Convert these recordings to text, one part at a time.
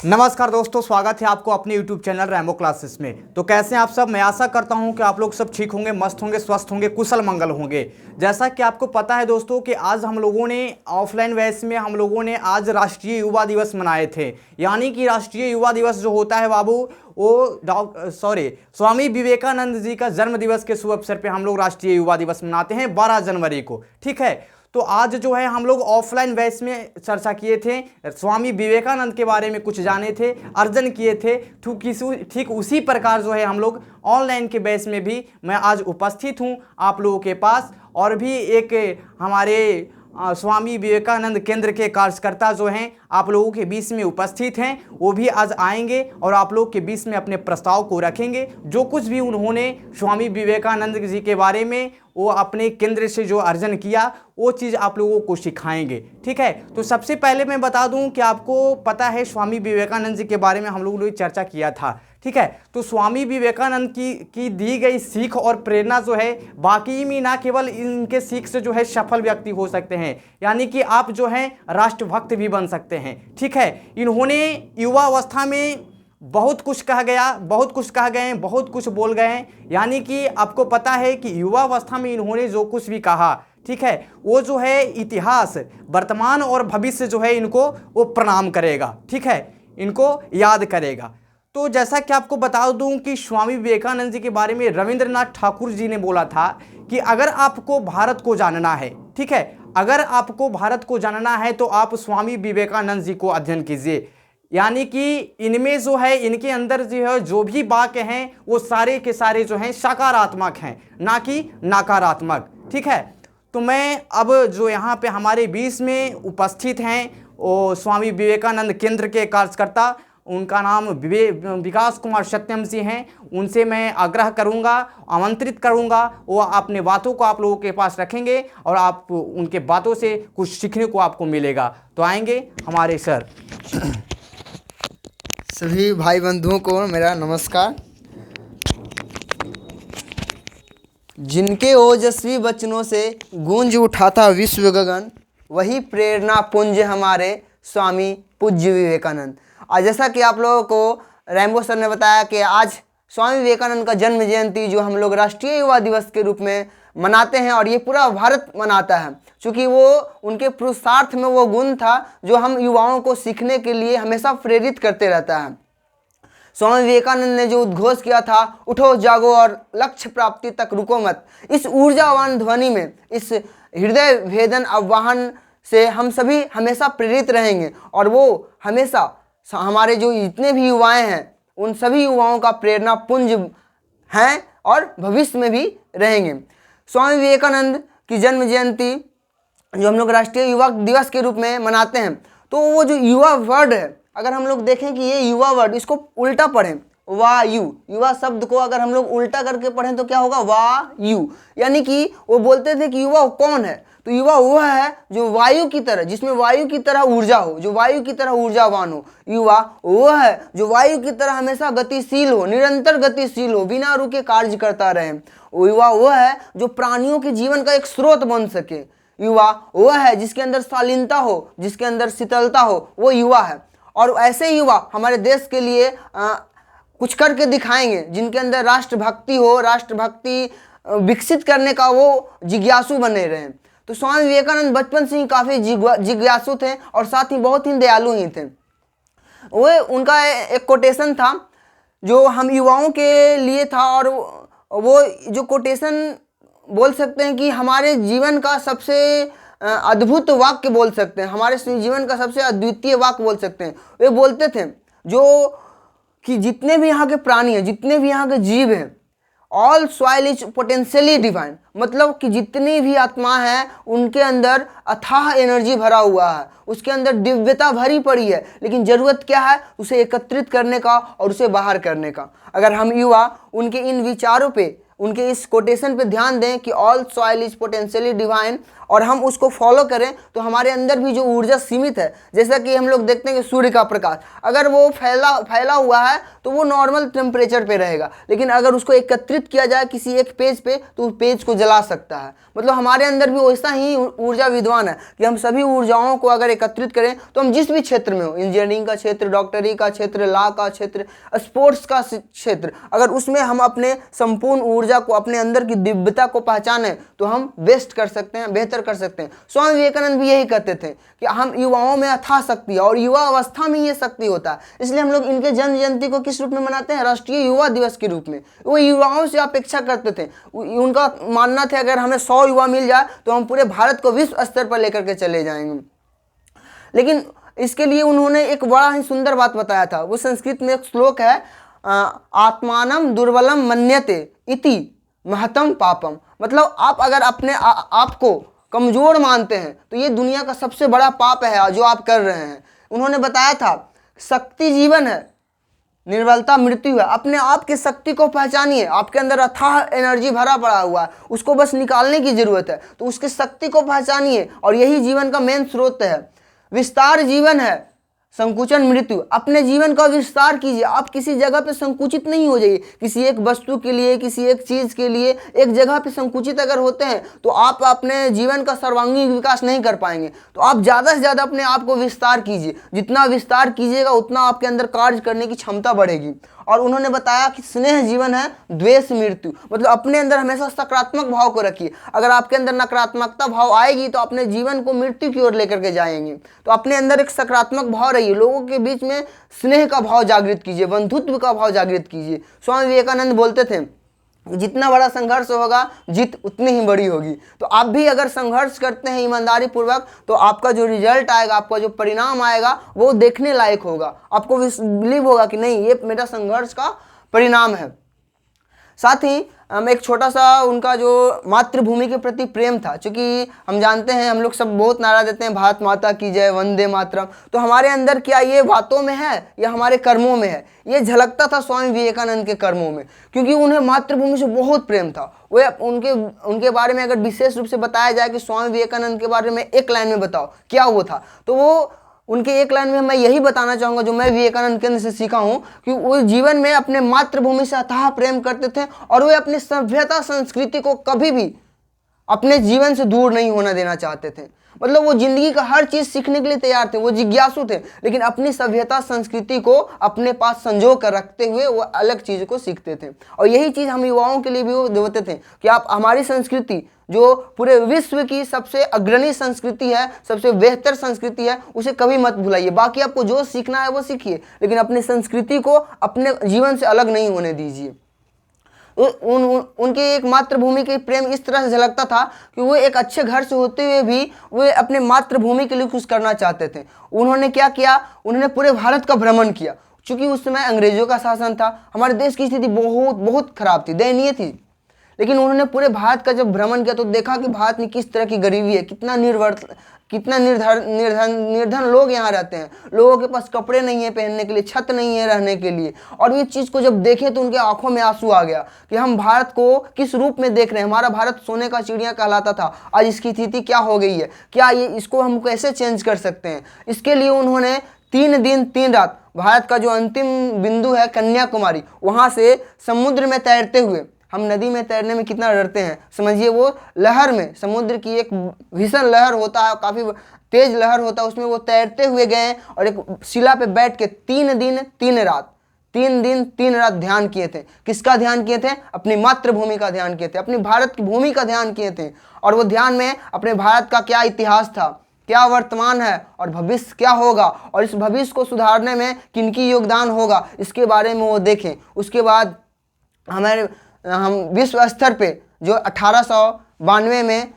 नमस्कार दोस्तों, स्वागत है आपको अपने YouTube चैनल रैम्बो क्लासेस में। तो कैसे हैं आप सब? मैं आशा करता हूं कि आप लोग सब ठीक होंगे, मस्त होंगे, स्वस्थ होंगे, कुशल मंगल होंगे। जैसा कि आपको पता है दोस्तों कि आज हम लोगों ने ऑफलाइन वैस में हम लोगों ने आज राष्ट्रीय युवा दिवस मनाए थे। यानी कि राष्ट्रीय युवा दिवस जो होता है बाबू, वो स्वामी विवेकानंद जी का जन्म दिवस के शुभ अवसर पर हम लोग राष्ट्रीय युवा दिवस मनाते हैं 12 जनवरी को। ठीक है, तो आज जो है हम लोग ऑफलाइन बैच में चर्चा किए थे, स्वामी विवेकानंद के बारे में कुछ जाने थे, अर्जन किए थे। ठीक उसी प्रकार जो है हम लोग ऑनलाइन के बैच में भी मैं आज उपस्थित हूं आप लोगों के पास। और भी एक हमारे स्वामी विवेकानंद केंद्र के कार्यकर्ता जो हैं आप लोगों के बीच में उपस्थित हैं, वो भी आज आएंगे और आप लोग के बीच में अपने प्रस्ताव को रखेंगे। जो कुछ भी उन्होंने स्वामी विवेकानंद जी के बारे में वो अपने केंद्र से जो अर्जन किया वो चीज़ आप लोगों को सिखाएंगे। ठीक है, तो सबसे पहले मैं बता दूं कि आपको पता है स्वामी विवेकानंद जी के बारे में हम लोगों ने चर्चा किया था। ठीक है, तो स्वामी विवेकानंद की दी गई सीख और प्रेरणा जो है बाकी में ना केवल इनके सीख से जो है सफल व्यक्ति हो सकते हैं, यानी कि आप जो हैं राष्ट्रभक्त भी बन सकते हैं। ठीक है, इन्होंने युवा अवस्था में बहुत कुछ कह गए हैं, बहुत कुछ बोल गए हैं। यानी कि आपको पता है कि युवा अवस्था में इन्होंने जो कुछ भी कहा, ठीक है, वो जो है इतिहास, वर्तमान और भविष्य जो है इनको वो प्रणाम करेगा। ठीक है, इनको याद करेगा। तो जैसा कि आपको बता दूं कि स्वामी विवेकानंद जी के बारे में रविंद्रनाथ ठाकुर जी ने बोला था कि अगर आपको भारत को जानना है, ठीक है, अगर आपको भारत को जानना है तो आप स्वामी विवेकानंद जी को अध्ययन कीजिए। यानी कि इनमें जो है, इनके अंदर जो है जो भी वाक्य हैं वो सारे के सारे जो हैं सकारात्मक हैं, ना कि नकारात्मक। ठीक है, तो मैं अब जो यहाँ पे हमारे बीच में उपस्थित हैं वो स्वामी विवेकानंद केंद्र के कार्यकर्ता, उनका नाम विकास कुमार सत्यम जी हैं। उनसे मैं आग्रह करूंगा, आमंत्रित करूंगा, वो अपने बातों को आप लोगों के पास रखेंगे और आप उनके बातों से कुछ सीखने को आपको मिलेगा। तो आएंगे हमारे सर। सभी भाई बंधुओं को मेरा नमस्कार। जिनके ओजस्वी वचनों से गूंज उठा था विश्व गगन, वही प्रेरणा पुंज हमारे स्वामी पूज्य विवेकानंद। आज जैसा कि आप लोगों को रैम्बो सर ने बताया कि आज स्वामी विवेकानंद का जन्म जयंती जो हम लोग राष्ट्रीय युवा दिवस के रूप में मनाते हैं और ये पूरा भारत मनाता है, क्योंकि वो उनके पुरुषार्थ में वो गुण था जो हम युवाओं को सीखने के लिए हमेशा प्रेरित करते रहता है। स्वामी विवेकानंद ने जो उद्घोष किया था, उठो जागो और लक्ष्य प्राप्ति तक रुको मत, इस ऊर्जावान ध्वनि में, इस हृदय भेदन आह्वान से हम सभी हमेशा प्रेरित रहेंगे और वो हमेशा हमारे जो जितने भी युवाएं हैं उन सभी युवाओं का प्रेरणा पुंज हैं और भविष्य में भी रहेंगे। स्वामी विवेकानंद की जन्म जयंती जो हम लोग राष्ट्रीय युवा दिवस के रूप में मनाते हैं, तो वो जो युवा वर्ड है, अगर हम लोग देखें कि ये युवा वर्ड, इसको उल्टा पढ़ें, वायु, युवा शब्द को अगर हम लोग उल्टा करके पढ़ें तो क्या होगा, वायु। यानी कि वो बोलते थे कि युवा कौन है, तो युवा वह है जो वायु की तरह, जिसमें वायु की तरह ऊर्जा हो, जो वायु की तरह ऊर्जावान हो। युवा वह है जो वायु की तरह हमेशा गतिशील हो, निरंतर गतिशील हो, बिना रुके कार्य करता रहे। युवा वह है जो प्राणियों के जीवन का एक स्रोत बन सके। युवा वह है जिसके अंदर शालीनता हो, जिसके अंदर शीतलता हो, वो युवा है। और ऐसे युवा हमारे देश के लिए कुछ करके दिखाएंगे, जिनके अंदर राष्ट्रभक्ति हो, राष्ट्रभक्ति विकसित करने का वो जिज्ञासु बने रहे। तो स्वामी विवेकानंद बचपन से ही काफ़ी जिज्ञासु थे और साथ ही बहुत ही दयालु ही थे। वो उनका एक कोटेशन था जो हम युवाओं के लिए था, और वो जो कोटेशन बोल सकते हैं कि हमारे जीवन का सबसे अद्भुत वाक्य बोल सकते हैं, हमारे जीवन का सबसे अद्वितीय वाक्य बोल सकते हैं। वे बोलते थे जो कि जितने भी यहाँ के प्राणी हैं, जितने भी यहाँ के जीव हैं, all soil is potentially divine, मतलब कि जितनी भी आत्मा है उनके अंदर अथाह एनर्जी भरा हुआ है, उसके अंदर दिव्यता भरी पड़ी है, लेकिन ज़रूरत क्या है, उसे एकत्रित करने का और उसे बाहर करने का। अगर हम युवा उनके इन विचारों पे, उनके इस कोटेशन पे ध्यान दें कि all soil is potentially divine और हम उसको फॉलो करें तो हमारे अंदर भी जो ऊर्जा सीमित है, जैसा कि हम लोग देखते हैं कि सूर्य का प्रकाश अगर वो फैला हुआ है तो वो नॉर्मल टेम्परेचर पे रहेगा, लेकिन अगर उसको एकत्रित किया जाए किसी एक पेज पे तो उस पेज को जला सकता है। मतलब हमारे अंदर भी वैसा ही ऊर्जा विद्वान है कि हम सभी ऊर्जाओं को अगर एकत्रित करें तो हम जिस भी क्षेत्र में हो, इंजीनियरिंग का क्षेत्र, डॉक्टरी का क्षेत्र, लॉ का क्षेत्र, स्पोर्ट्स का क्षेत्र, अगर उसमें हम अपने संपूर्ण ऊर्जा को, अपने अंदर की दिव्यता को पहचाने तो हम बेस्ट कर सकते हैं, बेहतर कर सकते हैं। स्वामी विवेकानंद भी यही कहते थे कि हम युवाओं में अथाह शक्ति है और युवा अवस्था में ये शक्ति होता है। इसलिए हम लोग इनके जन्म जयंती को किस रूप में मनाते हैं? राष्ट्रीय युवा दिवस के रूप में। वो युवाओं से अपेक्षा करते थे, उनका मानना था अगर हमें 100 युवा मिल जाए तो हम पूरे भारत को विश्व स्तर पर लेकर के चले जाएंगे। लेकिन इसके लिए उन्होंने एक बड़ा ही सुंदर बात बताया था। वो संस्कृत में एक श्लोक है, आत्मानम दुर्बलम मन्यते इति महतम पापम। मतलब आप अगर अपने आप को कमजोर मानते हैं तो ये दुनिया का सबसे बड़ा पाप है जो आप कर रहे हैं। उन्होंने बताया था शक्ति जीवन है, निर्बलता मृत्यु है। अपने आप की शक्ति को पहचानिए, आपके अंदर अथाह एनर्जी भरा पड़ा हुआ है, उसको बस निकालने की जरूरत है। तो उसकी शक्ति को पहचानिए और यही जीवन का मेन स्रोत है। विस्तार जीवन है, संकुचन मृत्यु। अपने जीवन का विस्तार कीजिए, आप किसी जगह पे संकुचित नहीं हो जाइए। किसी एक वस्तु के लिए, किसी एक चीज के लिए एक जगह पे संकुचित अगर होते हैं तो आप अपने जीवन का सर्वांगीण विकास नहीं कर पाएंगे। तो आप ज़्यादा से ज़्यादा अपने आप को विस्तार कीजिए, जितना विस्तार कीजिएगा उतना आपके अंदर कार्य करने की क्षमता बढ़ेगी। और उन्होंने बताया कि स्नेह जीवन है, द्वेष मृत्यु। मतलब अपने अंदर हमेशा सकारात्मक भाव को रखिए। अगर आपके अंदर नकारात्मकता भाव आएगी तो अपने जीवन को मृत्यु की ओर लेकर के जाएंगे। तो अपने अंदर एक सकारात्मक भाव रहिए, लोगों के बीच में स्नेह का भाव जागृत कीजिए, बंधुत्व का भाव जागृत कीजिए। स्वामी विवेकानंद बोलते थे जितना बड़ा संघर्ष होगा जीत उतनी ही बड़ी होगी। तो आप भी अगर संघर्ष करते हैं ईमानदारी पूर्वक तो आपका जो रिजल्ट आएगा, आपका जो परिणाम आएगा वो देखने लायक होगा। आपको बिलीव होगा कि नहीं ये मेरा संघर्ष का परिणाम है। साथ ही एक छोटा सा उनका जो मातृभूमि के प्रति प्रेम था, क्योंकि हम जानते हैं हम लोग सब बहुत नारा देते हैं भारत माता की जय, वंदे मातरम। तो हमारे अंदर क्या ये बातों में है या हमारे कर्मों में है? ये झलकता था स्वामी विवेकानंद के कर्मों में, क्योंकि उन्हें मातृभूमि से बहुत प्रेम था। वे उनके बारे में अगर विशेष रूप से बताया जाए कि स्वामी विवेकानंद के बारे में एक लाइन में बताओ क्या वो था, तो वो उनके एक लाइन में मैं यही बताना चाहूँगा जो मैं विवेकानंद केंद्र से सीखा हूँ कि वो जीवन में अपने मातृभूमि से अथाह प्रेम करते थे और वे अपनी सभ्यता संस्कृति को कभी भी अपने जीवन से दूर नहीं होना देना चाहते थे। मतलब वो जिंदगी का हर चीज़ सीखने के लिए तैयार थे, वो जिज्ञासु थे, लेकिन अपनी सभ्यता संस्कृति को अपने पास संजो कर रखते हुए वो अलग चीज़ को सीखते थे। और यही चीज़ हम युवाओं के लिए भी वो देते थे कि आप हमारी संस्कृति जो पूरे विश्व की सबसे अग्रणी संस्कृति है, सबसे बेहतर संस्कृति है, उसे कभी मत भुलाइए। बाकी आपको जो सीखना है वो सीखिए, लेकिन अपनी संस्कृति को अपने जीवन से अलग नहीं होने दीजिए। उनके एक मातृभूमि के प्रेम इस तरह से झलकता था कि वो एक अच्छे घर से होते हुए भी वे अपने मातृभूमि के लिए कुछ करना चाहते थे। उन्होंने क्या किया? उन्होंने पूरे भारत का भ्रमण किया। चूंकि उस समय अंग्रेजों का शासन था, हमारे देश की स्थिति बहुत बहुत खराब थी, दयनीय थी, लेकिन उन्होंने पूरे भारत का जब भ्रमण किया तो देखा कि भारत में किस तरह की गरीबी है, कितना निर्धन लोग यहाँ रहते हैं, लोगों के पास कपड़े नहीं है पहनने के लिए, छत नहीं है रहने के लिए। और ये चीज़ को जब देखे तो उनके आंखों में आंसू आ गया कि हम भारत को किस रूप में देख रहे हैं। हमारा भारत सोने का चिड़िया कहलाता था, आज इसकी स्थिति क्या हो गई है, क्या ये इसको हम कैसे चेंज कर सकते हैं। इसके लिए उन्होंने 3 दिन 3 रात भारत का जो अंतिम बिंदु है कन्याकुमारी, वहाँ से समुद्र में तैरते हुए, हम नदी में तैरने में कितना डरते हैं, समझिए वो लहर में, समुद्र की एक भीषण लहर होता है, काफ़ी तेज लहर होता है, उसमें वो तैरते हुए गए और एक शिला पे बैठ के 3 दिन 3 रात ध्यान किए थे। किसका ध्यान किए थे? अपनी मातृभूमि का ध्यान किए थे, अपनी भारत की भूमि का ध्यान किए थे। और वो ध्यान में अपने भारत का क्या इतिहास था, क्या वर्तमान है और भविष्य क्या होगा, और इस भविष्य को सुधारने में किनकी योगदान होगा, इसके बारे में वो देखें। उसके बाद हम विश्व स्तर पे जो 1892 में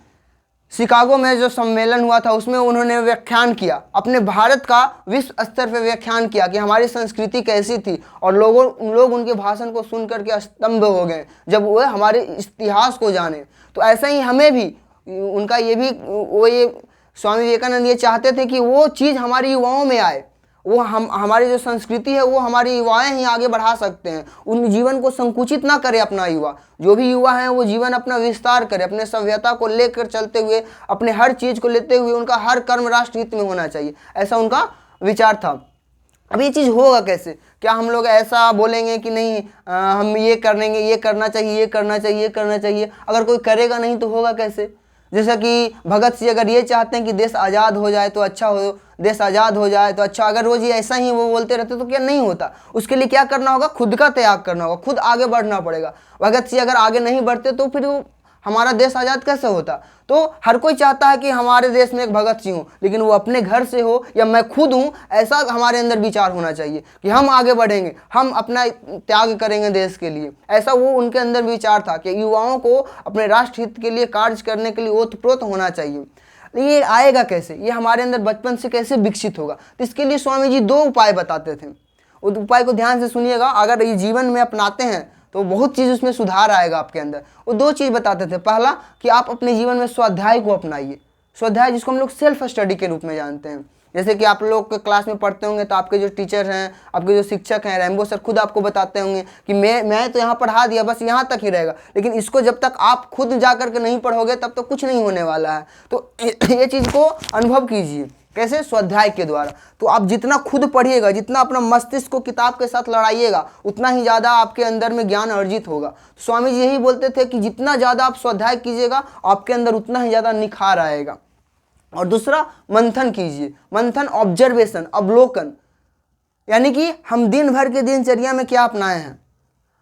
शिकागो में जो सम्मेलन हुआ था उसमें उन्होंने व्याख्यान किया, अपने भारत का विश्व स्तर पे व्याख्यान किया कि हमारी संस्कृति कैसी थी। और लोग उनके भाषण को सुन करके स्तंभ हो गए जब वो हमारे इतिहास को जाने। तो ऐसा ही हमें भी उनका ये स्वामी विवेकानंद ये चाहते थे कि वो चीज़ हमारे युवाओं में आए, वो हमारी जो संस्कृति है वो हमारी युवाएं ही आगे बढ़ा सकते हैं। उन जीवन को संकुचित ना करे अपना युवा, जो भी युवा हैं वो जीवन अपना विस्तार करे, अपने सभ्यता को लेकर चलते हुए, अपने हर चीज़ को लेते हुए उनका हर कर्म राष्ट्र हित में होना चाहिए, ऐसा उनका विचार था। अब ये चीज़ होगा कैसे? क्या हम लोग ऐसा बोलेंगे कि नहीं हम ये करेंगे, ये करना चाहिए, ये करना चाहिए, ये करना चाहिए, अगर कोई करेगा नहीं तो होगा कैसे? जैसा कि भगत सिंह अगर ये चाहते हैं कि देश आज़ाद हो जाए तो अच्छा हो, देश आज़ाद हो जाए तो अच्छा, अगर रोज ये ऐसा ही वो बोलते रहते तो क्या नहीं होता? उसके लिए क्या करना होगा? खुद का त्याग करना होगा, खुद आगे बढ़ना पड़ेगा। भगत सिंह अगर आगे नहीं बढ़ते तो फिर वो हमारा देश आज़ाद कैसे होता? तो हर कोई चाहता है कि हमारे देश में एक भगत सिंह हो, लेकिन वो अपने घर से हो या मैं खुद हूँ, ऐसा हमारे अंदर विचार होना चाहिए कि हम आगे बढ़ेंगे, हम अपना त्याग करेंगे देश के लिए। ऐसा वो उनके अंदर विचार था कि युवाओं को अपने राष्ट्र हित के लिए कार्य करने के लिए ओतप्रोत होना चाहिए। ये आएगा कैसे? ये हमारे अंदर बचपन से कैसे विकसित होगा? तो इसके लिए स्वामी जी 2 उपाय बताते थे। उस उपाय को ध्यान से सुनिएगा, अगर ये जीवन में अपनाते हैं तो बहुत चीज़ उसमें सुधार आएगा आपके अंदर। वो 2 चीज़ बताते थे। पहला कि आप अपने जीवन में स्वाध्याय को अपनाइए। स्वाध्याय जिसको हम लोग सेल्फ स्टडी के रूप में जानते हैं। जैसे कि आप लोग क्लास में पढ़ते होंगे तो आपके जो टीचर हैं, आपके जो शिक्षक हैं, रैम्बो सर खुद आपको बताते होंगे कि मैं तो यहाँ पढ़ा दिया, बस यहाँ तक ही रहेगा, लेकिन इसको जब तक आप खुद जा करके नहीं पढ़ोगे तब तो कुछ नहीं होने वाला है। तो ये चीज़ को अनुभव कीजिए। कैसे? स्वाध्याय के द्वारा। तो आप जितना खुद पढ़िएगा, जितना अपना मस्तिष्क को किताब के साथ लड़ाइएगा, उतना ही ज़्यादा आपके अंदर में ज्ञान अर्जित होगा। तो स्वामी जी यही बोलते थे कि जितना ज़्यादा आप स्वाध्याय कीजिएगा आपके अंदर उतना ही ज़्यादा निखार आएगा। और दूसरा, मंथन कीजिए। मंथन, ऑब्जर्वेशन, अवलोकन, यानी कि हम दिन भर के दिनचर्या में क्या अपनाए हैं,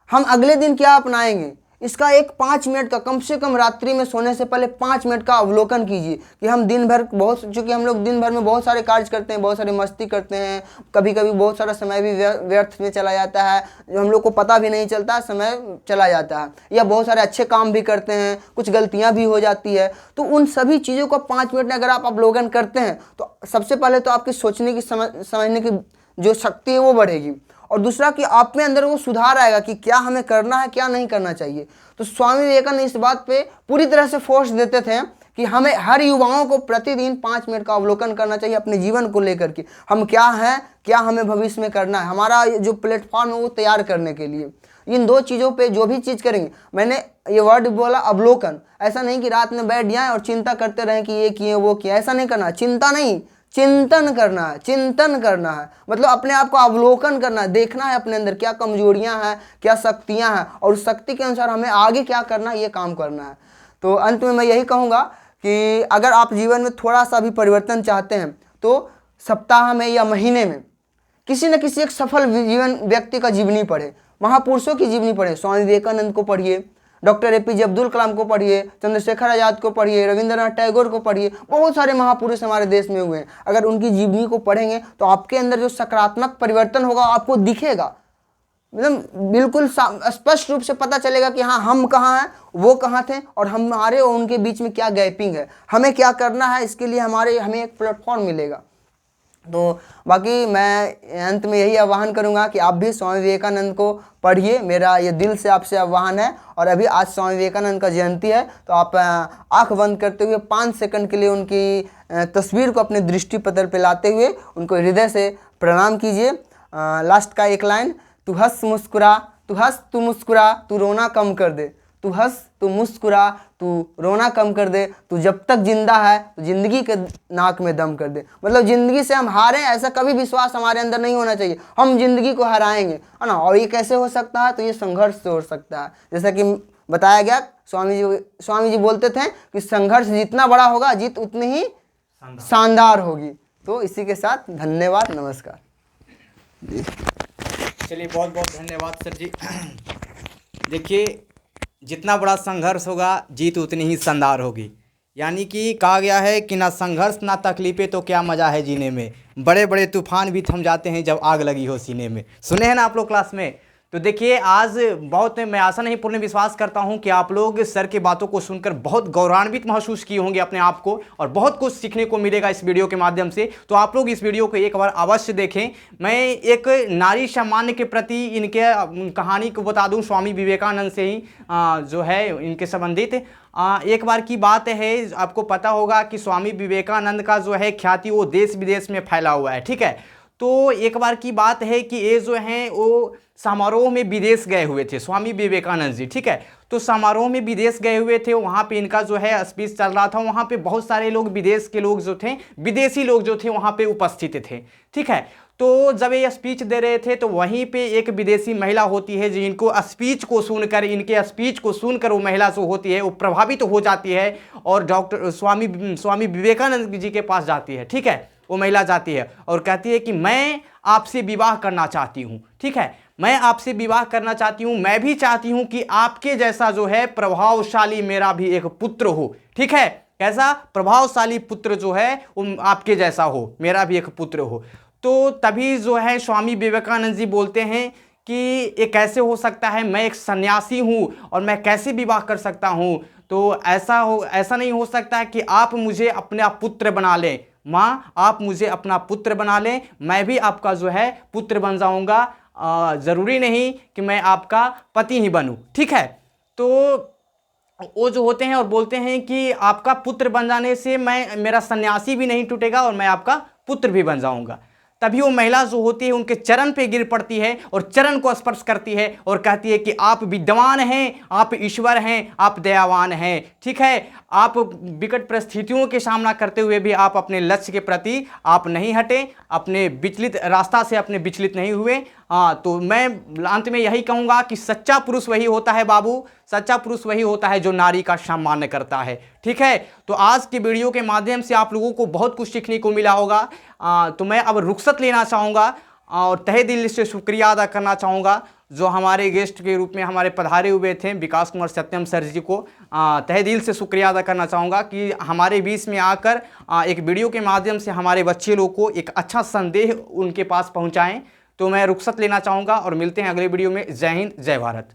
हम अगले दिन क्या अपनाएंगे, इसका एक 5 मिनट का, कम से कम रात्रि में सोने से पहले 5 मिनट का अवलोकन कीजिए कि हम दिन भर चूँकि हम लोग दिन भर में बहुत सारे कार्य करते हैं, बहुत सारी मस्ती करते हैं, कभी कभी बहुत सारा समय भी व्यर्थ में चला जाता है, जो हम लोग को पता भी नहीं चलता, समय चला जाता है, या बहुत सारे अच्छे काम भी करते हैं, कुछ गलतियाँ भी हो जाती है। तो उन सभी चीज़ों को 5 मिनट में अगर आप अवलोकन करते हैं तो सबसे पहले तो आपकी सोचने की समझने की जो शक्ति है वो बढ़ेगी, और दूसरा कि आप में अंदर वो सुधार आएगा कि क्या हमें करना है, क्या नहीं करना चाहिए। तो स्वामी विवेकानंद इस बात पे पूरी तरह से फोर्स देते थे कि हमें हर युवाओं को प्रतिदिन 5 मिनट का अवलोकन करना चाहिए अपने जीवन को लेकर के, हम क्या हैं, क्या हमें भविष्य में करना है, हमारा जो प्लेटफॉर्म है वो तैयार करने के लिए। इन 2 चीज़ों पे जो भी चीज़ करेंगे, मैंने ये वर्ड बोला अवलोकन, ऐसा नहीं कि रात में बैठ जाएं और चिंता करते रहें कि ये किए वो किए, ऐसा नहीं करना। चिंता नहीं, चिंतन करना है, चिंतन करना है, मतलब अपने आप को अवलोकन करना है, देखना है अपने अंदर क्या कमजोरियां हैं, क्या शक्तियां हैं, और उस शक्ति के अनुसार हमें आगे क्या करना है, ये काम करना है। तो अंत में मैं यही कहूँगा कि अगर आप जीवन में थोड़ा सा भी परिवर्तन चाहते हैं तो सप्ताह में या महीने में किसी न किसी एक सफल जीवन व्यक्ति का जीवनी पढ़े, महापुरुषों की जीवनी पढ़े। स्वामी विवेकानंद को पढ़िए, डॉक्टर APJ अब्दुल कलाम को पढ़िए, चंद्रशेखर आज़ाद को पढ़िए, रविंद्रनाथ टैगोर को पढ़िए, बहुत सारे महापुरुष हमारे देश में हुए हैं। अगर उनकी जीवनी को पढ़ेंगे तो आपके अंदर जो सकारात्मक परिवर्तन होगा आपको दिखेगा, मतलब बिल्कुल स्पष्ट रूप से पता चलेगा कि हाँ हम कहाँ हैं, वो कहाँ थे, और हमारे और उनके बीच में क्या गैपिंग है, हमें क्या करना है, इसके लिए हमें एक प्लेटफॉर्म मिलेगा। तो बाकी मैं अंत में यही आह्वान करूंगा कि आप भी स्वामी विवेकानंद को पढ़िए, मेरा ये दिल से आपसे आह्वान है। और अभी आज स्वामी विवेकानंद का जयंती है तो आप आंख बंद करते हुए 5 सेकंड के लिए उनकी तस्वीर को अपने दृष्टिपटल पे लाते हुए उनको हृदय से प्रणाम कीजिए। लास्ट का एक लाइन, तू हंस मुस्कुरा, तू हंस तू मुस्कुरा, तू रोना कम कर दे, तू हंस तू मुस्कुरा, तू रोना कम कर दे, तू जब तक जिंदा है तो जिंदगी के नाक में दम कर दे। मतलब जिंदगी से हम हारें ऐसा कभी विश्वास हमारे अंदर नहीं होना चाहिए, हम जिंदगी को हराएंगे, है ना। और ये कैसे हो सकता है? तो ये संघर्ष से हो सकता है। जैसा कि बताया गया, स्वामी जी बोलते थे कि संघर्ष जितना बड़ा होगा जीत उतनी ही शानदार होगी। तो इसी के साथ धन्यवाद, नमस्कार। चलिए बहुत बहुत धन्यवाद सर जी। देखिए, जितना बड़ा संघर्ष होगा जीत उतनी ही शानदार होगी। यानी कि कहा गया है कि ना संघर्ष ना तकलीफें तो क्या मज़ा है जीने में, बड़े बड़े तूफान भी थम जाते हैं जब आग लगी हो सीने में। सुने हैं ना आप लोग क्लास में। तो देखिए आज बहुत, मैं आशा नहीं पूर्ण विश्वास करता हूं कि आप लोग सर की बातों को सुनकर बहुत गौरवान्वित महसूस किए होंगे अपने आप को, और बहुत कुछ सीखने को मिलेगा इस वीडियो के माध्यम से। तो आप लोग इस वीडियो को एक बार अवश्य देखें। मैं एक नारी सम्मान के प्रति इनके कहानी को बता दूं, स्वामी विवेकानंद से ही जो है इनके संबंधित एक बार की बात है। आपको पता होगा कि स्वामी विवेकानंद का जो है ख्याति वो देश विदेश में फैला हुआ है, ठीक है। तो एक बार की बात है कि ये जो हैं वो समारोह में विदेश गए हुए थे, स्वामी विवेकानंद जी, ठीक है। तो समारोह में विदेश गए हुए थे, वहाँ पे इनका जो है स्पीच चल रहा था, वहाँ पे बहुत सारे लोग विदेश के लोग जो थे, विदेशी लोग जो थे वहाँ पे उपस्थित थे, ठीक है। तो जब ये स्पीच दे रहे थे तो वहीं पे एक विदेशी महिला होती है, जो इनको स्पीच को सुनकर, इनके स्पीच को सुनकर वो महिला जो होती है वो प्रभावित हो जाती है और डॉक्टर स्वामी विवेकानंद जी के पास जाती है, ठीक है। वो महिला जाती है और कहती है कि मैं आपसे विवाह करना चाहती हूँ, ठीक है, मैं आपसे विवाह करना चाहती हूँ, मैं भी चाहती हूँ कि आपके जैसा जो है प्रभावशाली मेरा भी एक पुत्र हो, ठीक है। कैसा प्रभावशाली पुत्र जो है वो आपके जैसा हो, मेरा भी एक पुत्र हो। तो तभी जो है स्वामी विवेकानंद जी बोलते हैं कि ये कैसे हो सकता है, मैं एक सन्यासी हूँ और मैं कैसे विवाह कर सकता हूँ। तो ऐसा नहीं हो सकता है कि आप मुझे अपना पुत्र बना लें, माँ आप मुझे अपना पुत्र बना लें, मैं भी आपका जो है पुत्र बन जाऊँगा, ज़रूरी नहीं कि मैं आपका पति ही बनूँ, ठीक है। तो वो जो होते हैं और बोलते हैं कि आपका पुत्र बन जाने से मेरा सन्यासी भी नहीं टूटेगा और मैं आपका पुत्र भी बन जाऊँगा। तभी वो महिला जो होती है उनके चरण पे गिर पड़ती है और चरण को स्पर्श करती है और कहती है कि आप विद्वान हैं, आप ईश्वर हैं, आप दयावान हैं, ठीक है। आप विकट परिस्थितियों के सामना करते हुए भी आप अपने लक्ष्य के प्रति आप नहीं हटे, अपने विचलित रास्ता से अपने विचलित नहीं हुए। हाँ, तो मैं अंत में यही कहूँगा कि सच्चा पुरुष वही होता है बाबू, सच्चा पुरुष वही होता है जो नारी का सम्मान करता है, ठीक है। तो आज की वीडियो के माध्यम से आप लोगों को बहुत कुछ सीखने को मिला होगा। तो मैं अब रुखसत लेना चाहूँगा और तहे दिल से शुक्रिया अदा करना चाहूँगा जो हमारे गेस्ट के रूप में हमारे पधारे हुए थे विकास कुमार सत्यम सर जी को। तहे दिल से शुक्रिया अदा करना चाहूँगा कि हमारे बीच में आकर एक वीडियो के माध्यम से हमारे बच्चे लोग को एक अच्छा संदेश उनके पास पहुँचाएँ। तो मैं रुखसत लेना चाहूँगा और मिलते हैं अगले वीडियो में। जय हिंद, जय भारत।